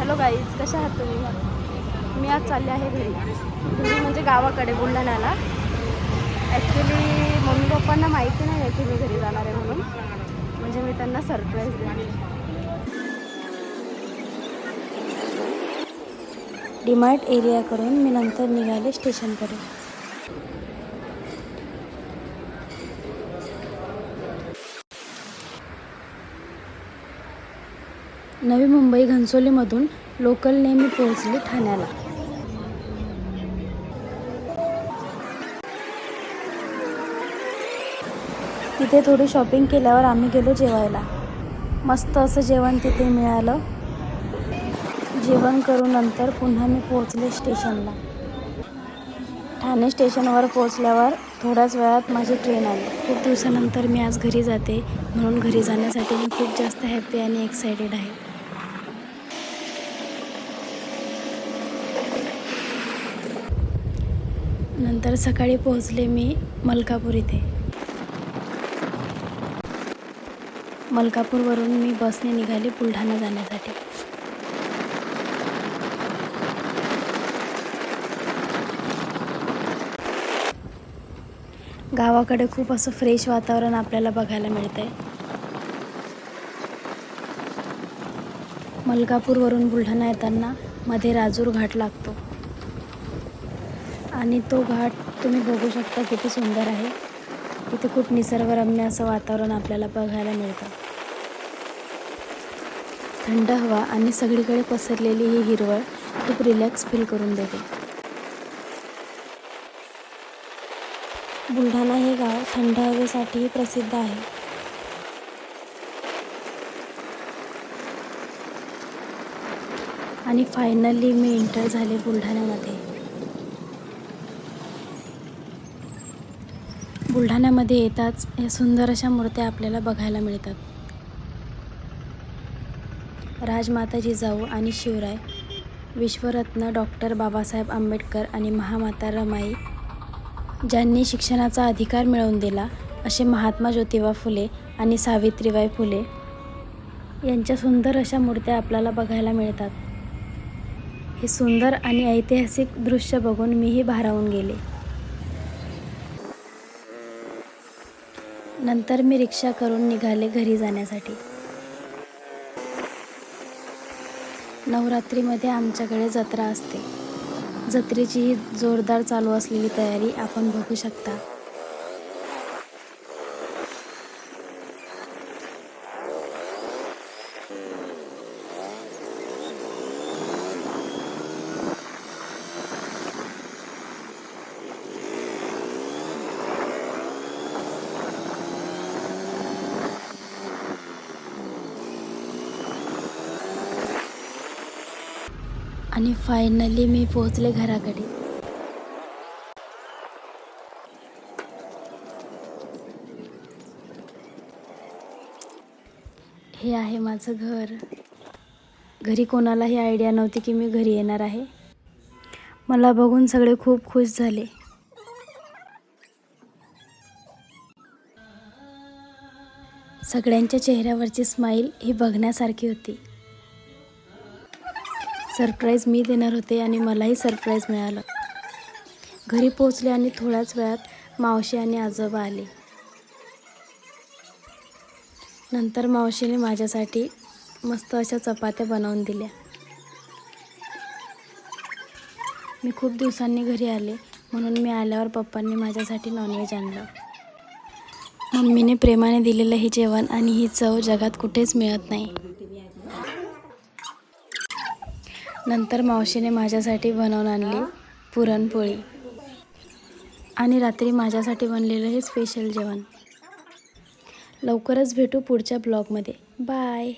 Hello guys, कशा आहात तुम्ही? मी आज चालले आहे घरी म्हणजे गावाकडे बुलढाण्याला. ॲक्च्युली मम्मी पप्पांना माहिती नाही आहे की मी घरी जाणार आहे म्हणून, म्हणजे मी त्यांना सरप्राईज देणार. डीमार्ट एरियाकडून मी नंतर निघाले स्टेशनकडे. नवी मुंबई घनसोलीमधून लोकल नेहमी पोहोचली ठाण्याला. तिथे थोडी शॉपिंग केल्यावर आम्ही गेलो जेवायला. मस्त असं जेवण तिथे मिळालं. जेवण करून नंतर पुन्हा मी पोहोचले स्टेशनला. ठाणे स्टेशनवर पोहोचल्यावर थोड्याच वेळात माझी ट्रेन आली. खूप दिवसानंतर मी आज घरी जाते, म्हणून घरी जाण्यासाठी मी खूप जास्त हॅपी आणि एक्सायटेड आहे. नंतर सकाळी पोहोचले मी मलकापूर इथे. मलकापूरवरून मी बसने निघाले बुलढाणा जाण्यासाठी. गावाकडे खूप असं फ्रेश वातावरण आपल्याला बघायला मिळतंय. मलकापूरवरून बुलढाणा येताना मध्ये राजूर घाट लागतो आणि तो घाट तुम्ही बघू शकता किती सुंदर आहे. तिथे खूप निसर्गरम्य असं वातावरण आपल्याला बघायला मिळतं. थंड हवा आणि सगळीकडे पसरलेली ही हिरवळ खूप रिलॅक्स फील करून देते. बुलढाणा हे गाव थंड हवेसाठीही प्रसिद्ध आहे. आणि फायनली मी एंटर झाले बुलढाण्यामध्ये. बुलढाण्यामध्ये येताच या सुंदर अशा मूर्त्या आपल्याला बघायला मिळतात. राजमाता जिजाऊ आणि शिवराय, विश्वरत्न डॉक्टर बाबासाहेब आंबेडकर आणि महामाता रमाई, ज्यांनी शिक्षणाचा अधिकार मिळवून दिला असे महात्मा ज्योतिबा फुले आणि सावित्रीबाई फुले यांच्या सुंदर अशा मूर्त्या आपल्याला बघायला मिळतात. हे सुंदर आणि ऐतिहासिक दृश्य बघून मीही भारावून गेले. नंतर मी रिक्षा करून निघाले घरी जाण्यासाठी. नवरात्रीमध्ये आमच्याकडे जत्रा असते. जत्रेची ही जोरदार चालू असलेली तयारी आपण बघू शकता. आणि फायनली मी पोहोचले घराकडे. हे आहे माझं घर. घरी कोणालाही आयडिया नव्हती की मी घरी येणार आहे. मला बघून सगळे खूप खुश झाले. सगळ्यांच्या चेहऱ्यावरची स्माईल ही बघण्यासारखी होती. सरप्राईज मी देणार होते आणि मलाही सरप्राईज मिळालं. घरी पोहोचले आणि थोड्याच वेळात मावशी आणि आजोबा आले. नंतर मावशीने माझ्यासाठी मस्त अशा चपात्या बनवून दिल्या. मी खूप दिवसांनी घरी आले, म्हणून मी आल्यावर पप्पांनी माझ्यासाठी नॉनव्हेज आणलं. मम्मीने प्रेमाने दिलेलं हे जेवण आणि ही चव जगात कुठेच मिळत नाही. नंतर मावशीने माझ्यासाठी बनवून आणली पुरणपोळी आणि रात्री माझ्यासाठी बनलेलं हे स्पेशल जेवण. लवकरच भेटू पुढच्या ब्लॉगमध्ये. बाय.